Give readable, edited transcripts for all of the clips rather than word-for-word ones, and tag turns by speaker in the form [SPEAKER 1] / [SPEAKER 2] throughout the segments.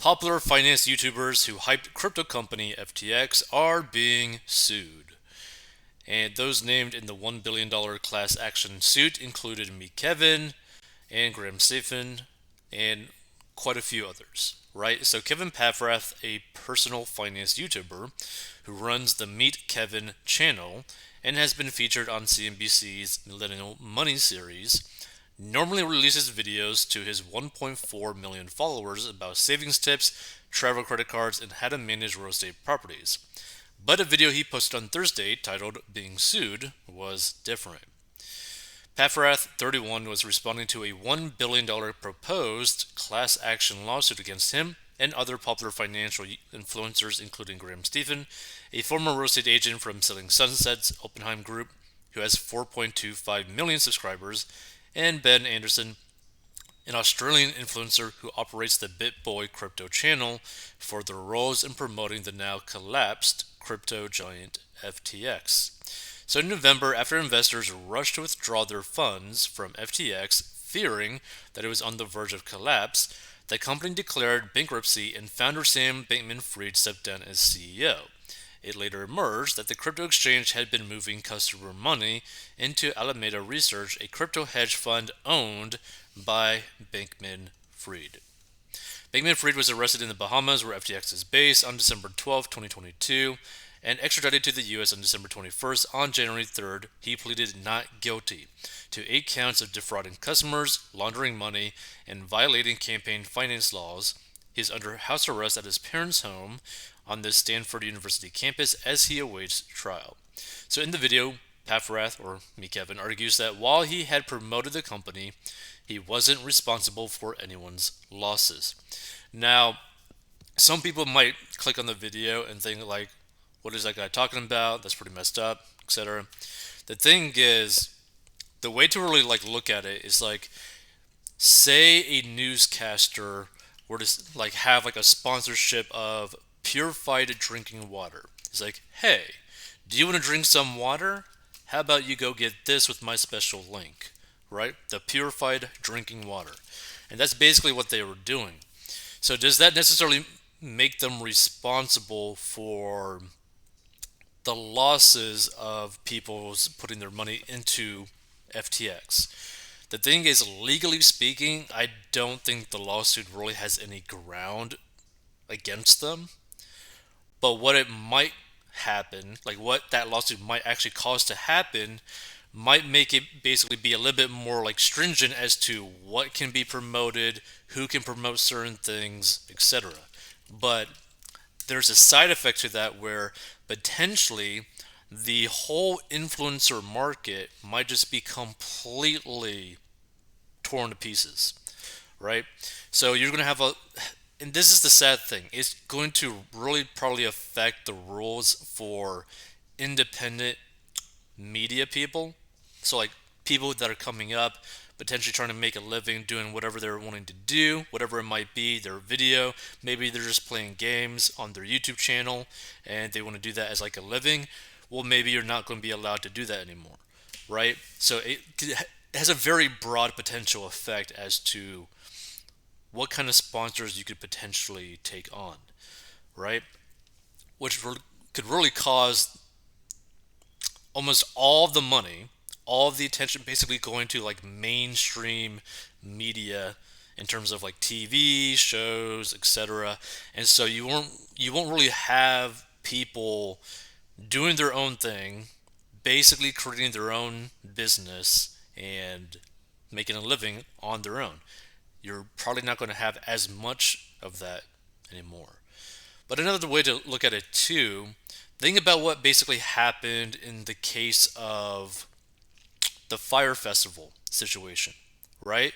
[SPEAKER 1] Popular finance YouTubers who hyped crypto company FTX are being sued. And those named in the $1 billion class action suit included me, Kevin, and Stephan, and quite a few others, right? So Kevin Paffrath, a personal finance YouTuber who runs the Meet Kevin channel and has been featured on CNBC's Millennial Money series, normally releases videos to his 1.4 million followers about savings tips, travel credit cards, and how to manage real estate properties. But a video he posted on Thursday titled Being Sued was different. Paffrath, 31, was responding to a $1 billion proposed class action lawsuit against him and other popular financial influencers, including Stephan, a former real estate agent from Selling Sunset's Oppenheim Group, who has 4.25 million subscribers, and Ben Anderson, an Australian influencer who operates the Bitboy crypto channel, for their roles in promoting the now collapsed crypto giant FTX. So in November, after investors rushed to withdraw their funds from FTX, fearing that it was on the verge of collapse, the company declared bankruptcy and founder Sam Bankman-Fried stepped down as CEO. It later emerged that the crypto exchange had been moving customer money into Alameda Research, a crypto hedge fund owned by Bankman-Fried. Bankman-Fried was arrested in the Bahamas, where FTX is based, on December 12, 2022, and extradited to the U.S. on December 21st. On January 3rd, he pleaded not guilty to 8 counts of defrauding customers, laundering money, and violating campaign finance laws. He is under house arrest at his parents' home on the Stanford University campus as he awaits trial. So in the video, Paffrath, or me Kevin, argues that while he had promoted the company, he wasn't responsible for anyone's losses. Now, some people might click on the video and think like, what is that guy talking about? That's pretty messed up, etc. The thing is, the way to really look at it is say a newscaster were to have a sponsorship of purified drinking water. It's like, hey, do you want to drink some water? How about you go get this with my special link, right? The purified drinking water. And that's basically what they were doing. So does that necessarily make them responsible for the losses of people's putting their money into FTX? The thing is, legally speaking, I don't think the lawsuit really has any ground against them. But what it might happen, what that lawsuit might actually cause to happen, might make it basically be a little bit more stringent as to what can be promoted, who can promote certain things, etc. But there's a side effect to that where potentially the whole influencer market might just be completely torn to pieces, right? So you're going to have and this is the sad thing, it's going to really probably affect the rules for independent media people. So people that are coming up, potentially trying to make a living doing whatever they're wanting to do, whatever it might be, their video. Maybe they're just playing games on their YouTube channel and they want to do that as a living. Well, maybe you're not going to be allowed to do that anymore, right? So it has a very broad potential effect as to what kind of sponsors you could potentially take on, right? Which could really cause almost all of the money, all of the attention basically going to mainstream media in terms of TV shows, etc. And so you won't really have people doing their own thing, basically creating their own business and making a living on their own. You're probably not going to have as much of that anymore. But another way to look at it too, think about what basically happened in the case of the Fire Festival situation, right?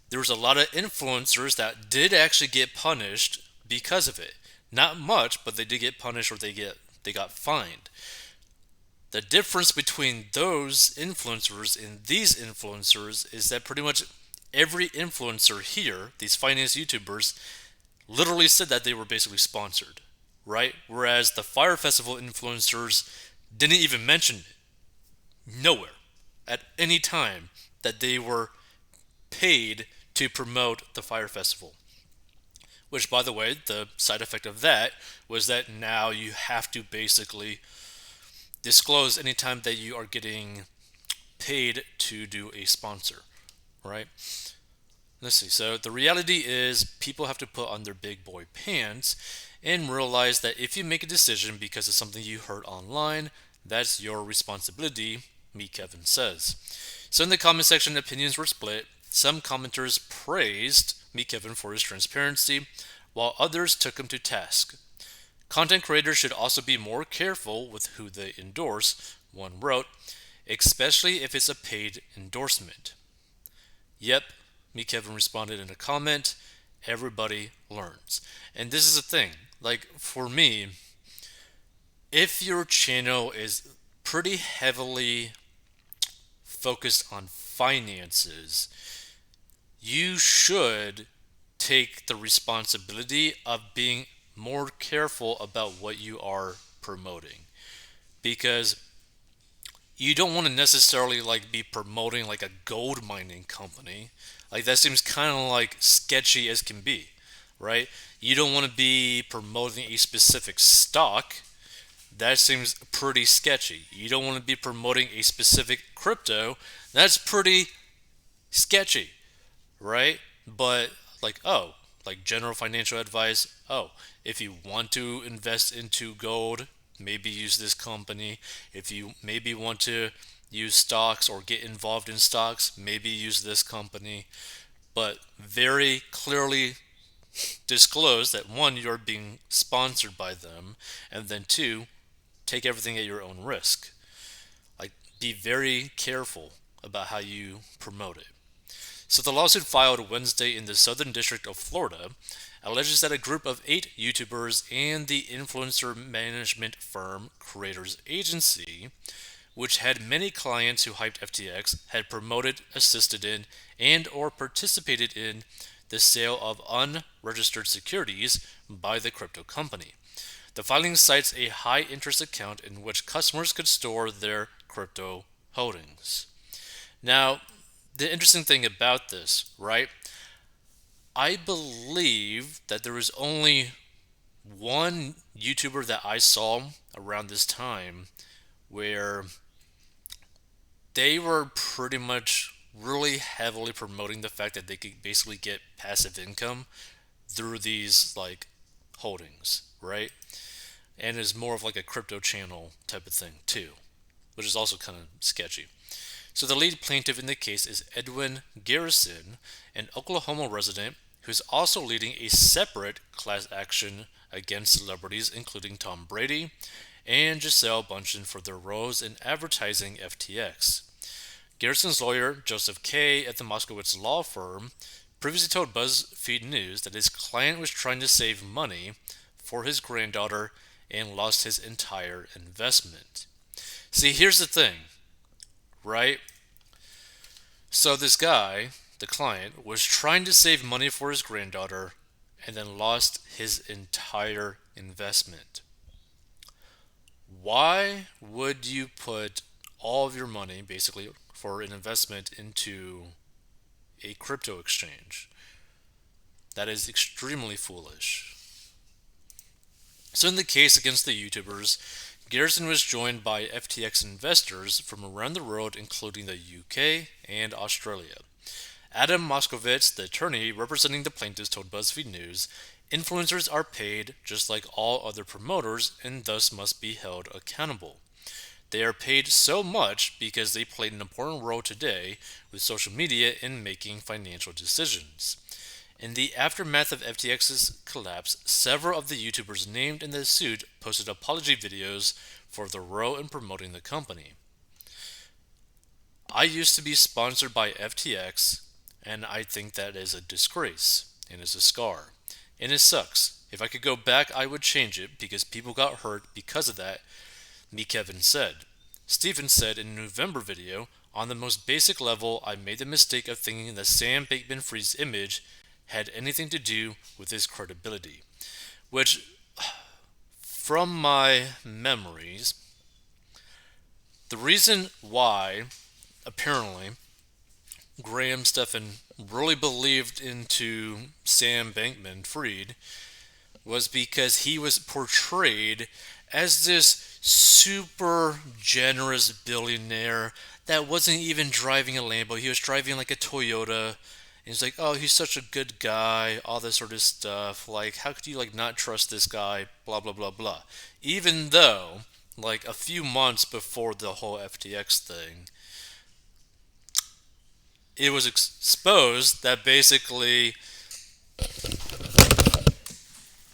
[SPEAKER 1] There was a lot of influencers that did actually get punished because of it. Not much, but they did get punished or they got fined. The difference between those influencers and these influencers is that pretty much every influencer here, these finance YouTubers, literally said that they were basically sponsored, right? Whereas the Fire Festival influencers didn't even mention it. Nowhere at any time that they were paid to promote the Fire Festival. Which, by the way, the side effect of that was that now you have to basically disclose anytime that you are getting paid to do a sponsor, right? Let's see. So the reality is people have to put on their big boy pants and realize that if you make a decision because of something you heard online, that's your responsibility, me Kevin says. So in the comment section, opinions were split. Some commenters praised me Kevin for his transparency, while others took him to task. Content creators should also be more careful with who they endorse, one wrote, especially if it's a paid endorsement. Yep, me Kevin responded in a comment, everybody learns. And this is the thing, like for me, if your channel is pretty heavily focused on finances, you should take the responsibility of being more careful about what you are promoting, because you don't want to necessarily like be promoting like a gold mining company. Like that seems kind of like sketchy as can be, right? You don't want to be promoting a specific stock. That seems pretty sketchy. You don't want to be promoting a specific crypto. That's pretty sketchy, right? But like, oh, like general financial advice. Oh, if you want to invest into gold, maybe use this company. If you maybe want to use stocks or get involved in stocks, maybe use this company. But very clearly disclose that one, you're being sponsored by them, and then two, take everything at your own risk. Like, be very careful about how you promote it. So the lawsuit filed Wednesday in the Southern District of Florida alleges that a group of 8 YouTubers and the influencer management firm Creators Agency, which had many clients who hyped FTX, had promoted, assisted in, and or participated in the sale of unregistered securities by the crypto company. The filing cites a high interest account in which customers could store their crypto holdings. Now, the interesting thing about this, right? I believe that there was only one YouTuber that I saw around this time where they were pretty much really heavily promoting the fact that they could basically get passive income through these like holdings, right? And it's more of like a crypto channel type of thing too, which is also kind of sketchy. So the lead plaintiff in the case is Edwin Garrison, an Oklahoma resident who's also leading a separate class action against celebrities including Tom Brady and Gisele Bundchen for their roles in advertising FTX. Garrison's lawyer, Joseph Kay, at the Moskowitz law firm, previously told BuzzFeed News that his client was trying to save money for his granddaughter and lost his entire investment. See, here's the thing, right? So this guy, the client, was trying to save money for his granddaughter and then lost his entire investment. Why would you put all of your money, basically, for an investment into a crypto exchange? That is extremely foolish. So in the case against the YouTubers, Garrison was joined by FTX investors from around the world, including the UK and Australia. Adam Moskowitz, the attorney representing the plaintiffs, told BuzzFeed News, influencers are paid just like all other promoters and thus must be held accountable. They are paid so much because they played an important role today with social media in making financial decisions. In the aftermath of FTX's collapse, several of the YouTubers named in the suit posted apology videos for their role in promoting the company. I used to be sponsored by FTX, and I think that is a disgrace and is a scar. And it sucks. If I could go back, I would change it because people got hurt because of that, me Kevin said. Stephan said in a November video, on the most basic level, I made the mistake of thinking that Sam Bankman-Fried's image had anything to do with his credibility. Which, from my memories, the reason why, apparently, Graham Stephan really believed into Sam Bankman Fried was because he was portrayed as this super generous billionaire that wasn't even driving a Lambo. He was driving like a Toyota. And he's like, oh, he's such a good guy, all this sort of stuff. Like, how could you like not trust this guy? Blah blah blah blah. Even though, like a few months before the whole FTX thing, it was exposed that basically